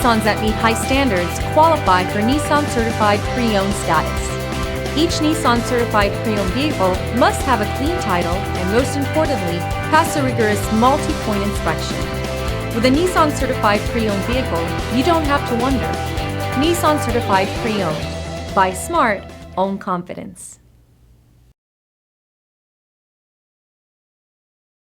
Nissans that meet high standards qualify for Nissan Certified Pre-Owned status. Each Nissan Certified Pre-Owned vehicle must have a clean title and, most importantly, pass a rigorous multi-point inspection. With a Nissan Certified Pre-Owned vehicle, you don't have to wonder. Nissan Certified Pre-Owned. Buy smart, own confidence.